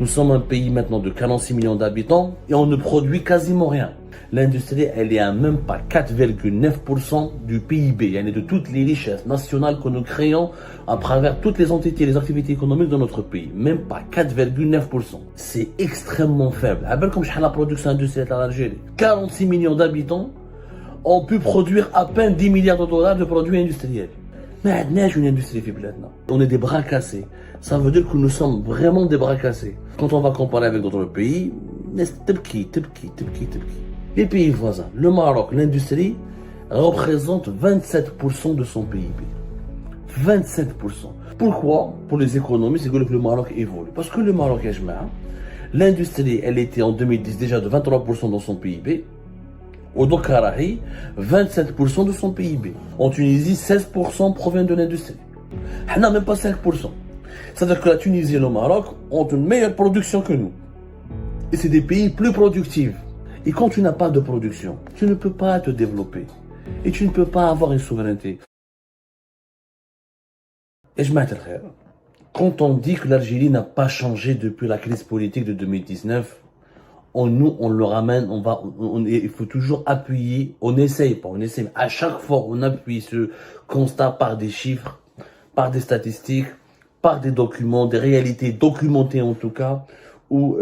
Nous sommes un pays maintenant de 46 millions d'habitants et on ne produit quasiment rien. L'industrie, elle est à même pas 4,9% du PIB, yani de toutes les richesses nationales que nous créons à travers toutes les entités et les activités économiques de notre pays. Même pas 4,9%. C'est extrêmement faible. Comme la production industrielle en Algérie. 46 millions d'habitants ont pu produire à peine 10 milliards de dollars de produits industriels. Mais il y a une industrie في بلادنا. On est des bras cassés. Ça veut dire que nous sommes vraiment des bras cassés. Quand on va comparer avec d'autres pays, les pays voisins, le Maroc, l'industrie représente 27% de son PIB. 27%. Pourquoi? Pour les économistes, c'est que le Maroc évolue. Parce que le Maroc, l'industrie, elle était en 2010 déjà de 23% dans son PIB. Au Dokarahi, 27% de son PIB. En Tunisie, 16% provient de l'industrie. On n'a même pas 5%. C'est-à-dire que la Tunisie et le Maroc ont une meilleure production que nous. Et c'est des pays plus productifs. Et quand tu n'as pas de production, tu ne peux pas te développer. Et tu ne peux pas avoir une souveraineté. Et je m'attends. Quand on dit que l'Algérie n'a pas changé depuis la crise politique de 2019, on le ramène, il faut toujours appuyer, on essaye, mais à chaque fois on appuie ce constat par des chiffres, par des statistiques, par des documents, des réalités documentées en tout cas, ou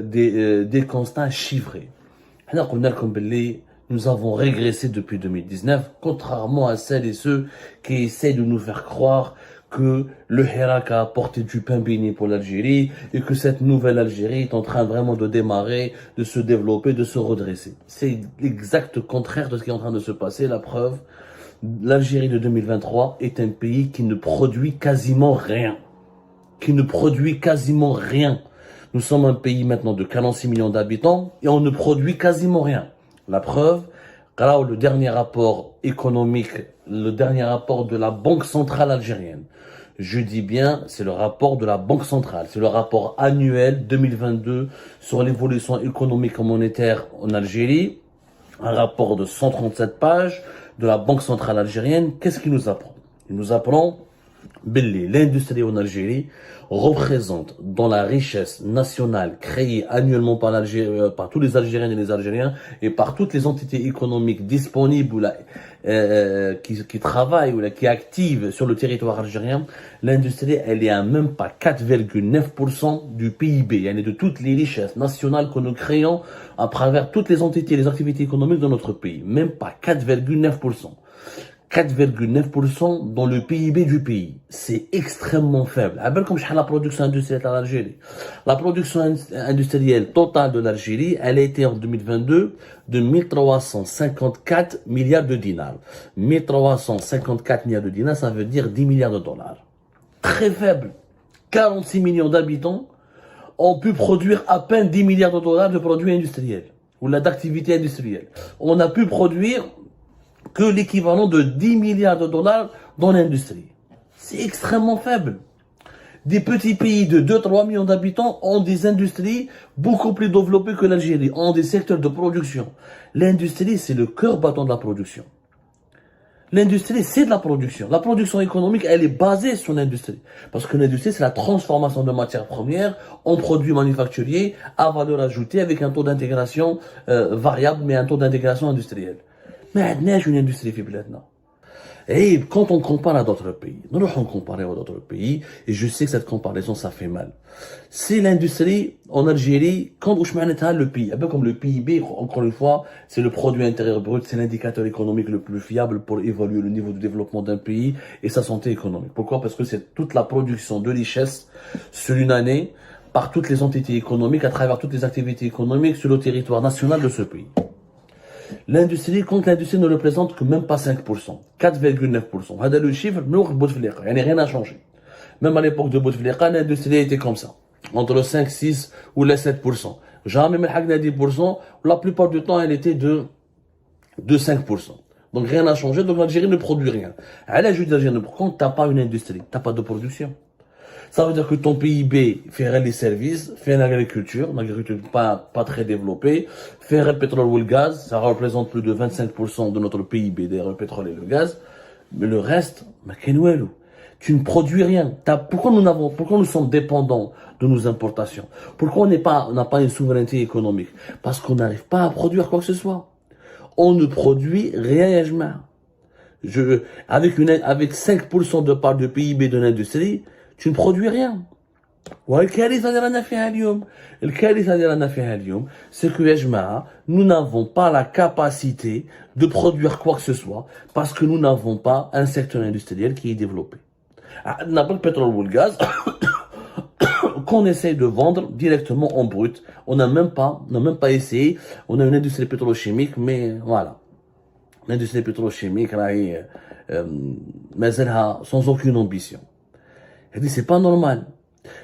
des constats chiffrés. Alors nous avons régressé depuis 2019, contrairement à celles et ceux qui essaient de nous faire croire que le Hirak a apporté du pain béni pour l'Algérie et que cette nouvelle Algérie est en train vraiment de démarrer, de se développer, de se redresser. C'est l'exact contraire de ce qui est en train de se passer. La preuve, l'Algérie de 2023 est un pays qui ne produit quasiment rien. Nous sommes un pays maintenant de 46 millions d'habitants et on ne produit quasiment rien. La preuve, le dernier rapport économique, le dernier rapport de la Banque centrale algérienne. Je dis bien, c'est le rapport de la Banque centrale. C'est le rapport annuel 2022 sur l'évolution économique et monétaire en Algérie. Un rapport de 137 pages de la Banque centrale algérienne. Qu'est-ce qu'il nous apprend? Il nous apprend que l'industrie en Algérie représente dans la richesse nationale créée annuellement par tous les Algériens et les Algériens et par toutes les entités économiques disponibles qui travaillent ou qui activent sur le territoire algérien, l'industrie, elle est à même pas 4,9% du PIB, yani de toutes les richesses nationales que nous créons à travers toutes les entités et les activités économiques de notre pays. Même pas 4,9%. 4,9% dans le PIB du pays. C'est extrêmement faible. Comme la production industrielle en Algérie. La production industrielle totale de l'Algérie, elle a été en 2022 de 1354 milliards de dinars. 1354 milliards de dinars, ça veut dire 10 milliards de dollars. Très faible. 46 millions d'habitants ont pu produire à peine 10 milliards de dollars de produits industriels ou d'activités industrielles. On a pu produire que l'équivalent de 10 milliards de dollars dans l'industrie. C'est extrêmement faible. Des petits pays de 2-3 millions d'habitants ont des industries beaucoup plus développées que l'Algérie, ont des secteurs de production. L'industrie, c'est le cœur battant de la production. L'industrie, c'est de la production. La production économique, elle est basée sur l'industrie. Parce que l'industrie, c'est la transformation de matières premières en produits manufacturiers à valeur ajoutée avec un taux d'intégration variable, mais un taux d'intégration industrielle. Mais il y a une industrie في بلادنا. Et quand on compare à d'autres pays, nous allons comparer à d'autres pays, et je sais que cette comparaison, ça fait mal. C'est l'industrie en Algérie, quand on regarde le pays, un peu comme le PIB, encore une fois, c'est le produit intérieur brut, c'est l'indicateur économique le plus fiable pour évaluer le niveau de développement d'un pays et sa santé économique. Pourquoi? Parce que c'est toute la production de richesse sur une année par toutes les entités économiques, à travers toutes les activités économiques sur le territoire national de ce pays. L'industrie, quand l'industrie ne représente que même pas 5%, 4,9%. C'est le chiffre, il n'y a rien à changer. Même à l'époque de Bouteflika, l'industrie était comme ça. Entre 5, 6 ou les 7%. Jamais même 10%. La plupart du temps, elle était de 5%. Donc rien n'a changé, donc l'Algérie ne produit rien. Quand tu n'as pas une industrie, tu n'as pas de production. Ça veut dire que ton PIB ferait les services, fait l'agriculture pas très développée, ferait le pétrole ou le gaz, ça représente plus de 25% de notre PIB, d'ailleurs le pétrole et le gaz, mais le reste, Tu ne produis rien. Pourquoi nous sommes dépendants de nos importations? Pourquoi on n'a pas une souveraineté économique? Parce qu'on n'arrive pas à produire quoi que ce soit. On ne produit rien, ya jma'. Avec 5% de part de PIB de l'industrie, tu ne produis rien. والكارثة اللي رانا فيها اليوم c'est que يا جماعة nous n'avons pas la capacité de produire quoi que ce soit parce que nous n'avons pas un secteur industriel qui est développé. On a pas le pétrole ou le gaz qu'on essaye de vendre directement en brut. On n'a même pas essayé. On a une industrie pétrochimique, mais voilà. L'industrie pétrochimique, sans aucune ambition. Elle dit, c'est pas normal.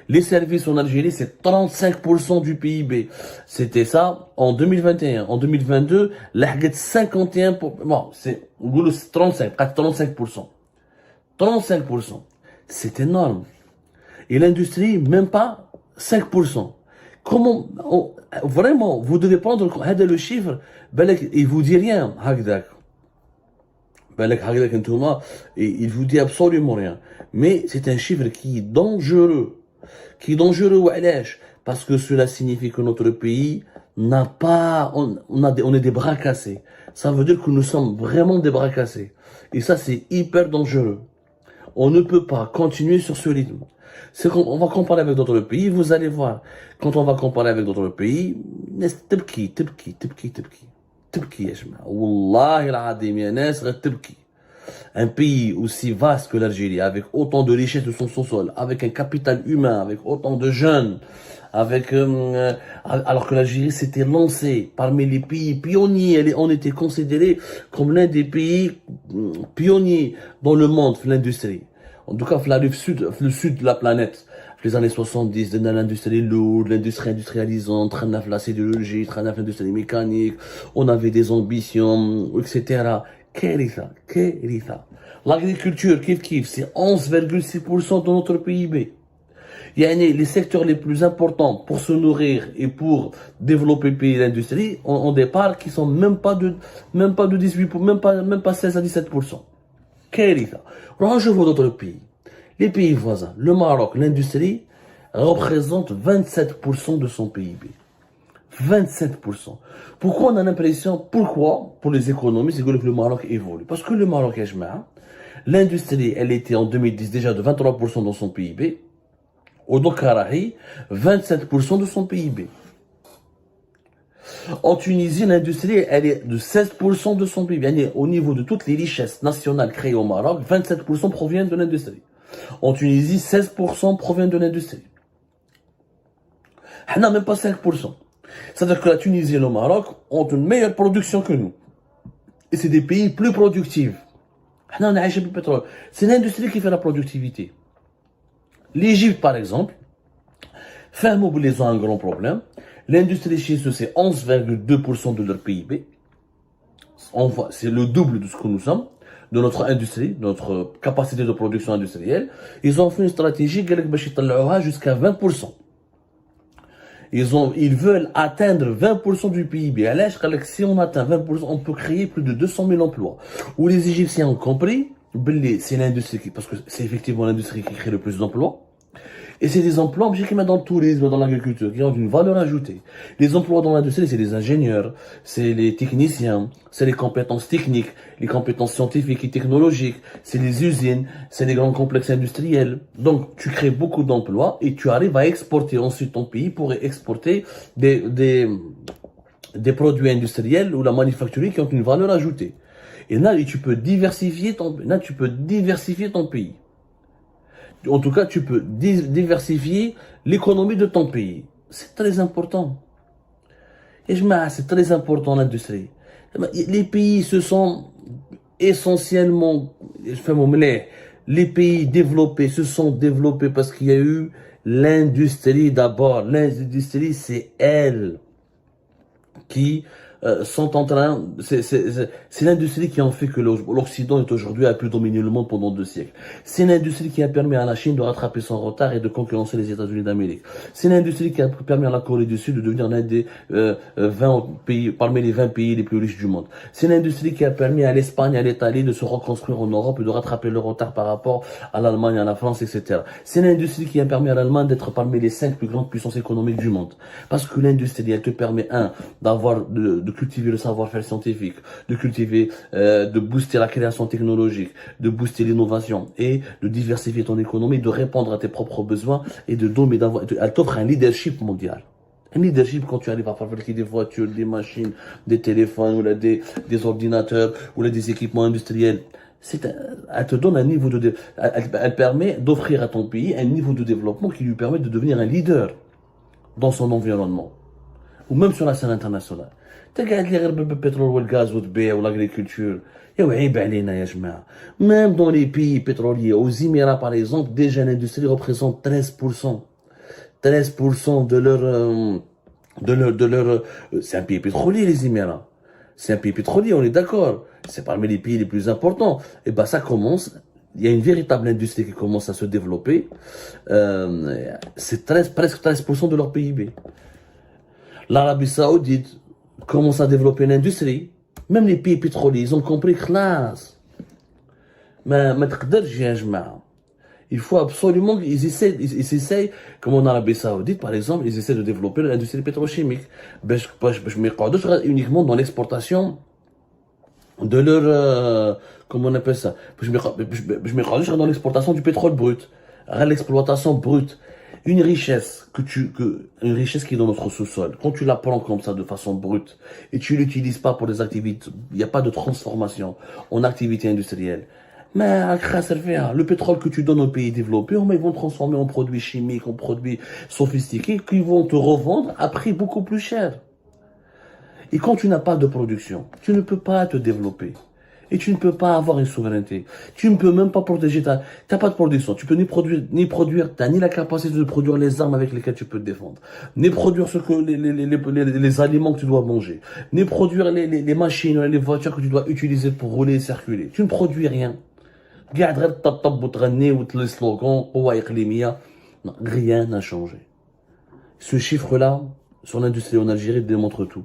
Les services en Algérie, c'est 35% du PIB. C'était ça en 2021. En 2022, la 51%. Bon, c'est 35%. 35%. C'est énorme. Et l'industrie, même pas 5%. Comment, vraiment, vous devez prendre le chiffre, il vous dit rien, il vous dit absolument rien. Mais c'est un chiffre qui est dangereux. Parce que cela signifie que notre pays n'a pas, on est des bras cassés. Ça veut dire que nous sommes vraiment des bras cassés. Et ça, c'est hyper dangereux. On ne peut pas continuer sur ce rythme. C'est quand on va comparer avec d'autres pays, vous allez voir. Quand on va comparer avec d'autres pays, تبكي يا جماعة. والله العظيم يا ناس غتبكي. Un pays aussi vaste que l'Algérie, avec autant de richesses de son sous-sol, avec un capital humain, avec autant de jeunes, alors que l'Algérie s'était lancée parmi les pays pionniers, on était considéré comme l'un des pays pionniers dans le monde, l'industrie. En tout cas, le sud de la planète, les années 70, dans l'industrie lourde, l'industrie industrialisante, la sidérurgie, l'industrie mécanique, on avait des ambitions, etc. Kéritha. L'agriculture, c'est 11,6% de notre PIB. Les secteurs les plus importants pour se nourrir et pour développer le pays et l'industrie, en départ, qui sont même pas de 18, même pas 16 à 17%. Kéritha. Je vois d'autres pays. Les pays voisins, le Maroc, l'industrie représente 27% de son PIB. 27%. Pourquoi on a l'impression, pour les économistes, c'est que le Maroc évolue? Parce que le Maroc, l'industrie, elle était en 2010 déjà de 23% dans son PIB. Au Dokarahi, 27% de son PIB. En Tunisie, l'industrie, elle est de 16% de son PIB. Au niveau de toutes les richesses nationales créées au Maroc, 27% proviennent de l'industrie. En Tunisie, 16% proviennent de l'industrie. On n'a même pas 5%. C'est-à-dire que la Tunisie et le Maroc ont une meilleure production que nous. Et c'est des pays plus productifs. C'est l'industrie qui fait la productivité. L'Égypte, par exemple, ils ont un grand problème. L'industrie chez eux, c'est 11,2% de leur PIB. C'est le double de ce que nous sommes, de notre industrie, de notre capacité de production industrielle. Ils ont fait une stratégie jusqu'à 20%. Ils veulent atteindre 20% du PIB. Si on atteint 20%, on peut créer plus de 200 000 emplois. Où les Égyptiens ont compris, c'est l'industrie parce que c'est effectivement l'industrie qui crée le plus d'emplois. Et c'est des emplois, dans le tourisme, dans l'agriculture, qui ont une valeur ajoutée. Les emplois dans l'industrie, c'est les ingénieurs, c'est les techniciens, c'est les compétences techniques, les compétences scientifiques et technologiques, c'est les usines, c'est les grands complexes industriels. Donc, tu crées beaucoup d'emplois et tu arrives à exporter ensuite ton pays pour exporter des produits industriels ou la manufacturier qui ont une valeur ajoutée. Et là, tu peux diversifier ton pays. En tout cas, tu peux diversifier l'économie de ton pays. C'est très important. Et c'est très important l'industrie. Les pays se sont essentiellement, les pays développés se sont développés parce qu'il y a eu l'industrie d'abord. L'industrie, c'est elle qui sont en train, c'est l'industrie qui en fait que l'Occident est aujourd'hui a pu dominer le monde pendant 2 siècles. C'est l'industrie qui a permis à la Chine de rattraper son retard et de concurrencer les États-Unis d'Amérique. C'est l'industrie qui a permis à la Corée du Sud de devenir l'un des 20 pays, parmi les 20 pays les plus riches du monde. C'est l'industrie qui a permis à l'Espagne, à l'Italie de se reconstruire en Europe et de rattraper le retard par rapport à l'Allemagne, à la France, etc. C'est l'industrie qui a permis à l'Allemagne d'être parmi les 5 plus grandes puissances économiques du monde. Parce que l'industrie, elle te permet, d'avoir, de cultiver le savoir-faire scientifique, de cultiver, de booster la création technologique, de booster l'innovation et de diversifier ton économie, de répondre à tes propres besoins et elle t'offre un leadership mondial. Un leadership quand tu arrives à fabriquer des voitures, des machines, des téléphones, ou là des ordinateurs, ou là des équipements industriels. Elle te donne un niveau elle permet d'offrir à ton pays un niveau de développement qui lui permet de devenir un leader dans son environnement. Ou même sur la scène internationale. تقعد لي غير بالبترول والغاز وتبيع والagriculture. يا عيب علينا يا جماعة. Même dans les pays pétroliers, aux Émirats par exemple, déjà l'industrie représente 13%. 13% c'est un pays pétrolier, les Émirats. C'est un pays pétrolier, on est d'accord. C'est parmi les pays les plus importants. Et ben, ça commence, il y a une véritable industrie qui commence à se développer. C'est presque 13% de leur PIB. L'Arabie Saoudite commence à développer une industrie. Même les pays pétroliers, ils ont compris que là, ما تقدرش يا جماعة. Il faut absolument qu'ils essayent, comme en Arabie Saoudite, par exemple, ils essaient de développer l'industrie pétrochimique. Uniquement dans l'exportation de leur, comment on appelle ça? Je me dans l'exportation du pétrole brut. L'exploitation brute. Une richesse une richesse qui est dans notre sous-sol. Quand tu la prends comme ça de façon brute et tu l'utilises pas pour des activités, il n'y a pas de transformation en activité industrielle. Mais le pétrole que tu donnes aux pays développés, ils vont transformer en produits chimiques, en produits sophistiqués, qui vont te revendre à prix beaucoup plus cher. Et quand tu n'as pas de production, tu ne peux pas te développer. Et tu ne peux pas avoir une souveraineté. Tu ne peux même pas protéger t'as pas de production. Tu peux ni produire, t'as ni la capacité de produire les armes avec lesquelles tu peux te défendre. Ni produire les aliments que tu dois manger. Ni produire les machines, les voitures que tu dois utiliser pour rouler et circuler. Tu ne produis rien. قاعد غير تطبطب وتغني وتلي سلوغان قوة إقليمية. Non, rien n'a changé. Ce chiffre-là, sur l'industrie en Algérie, démontre tout.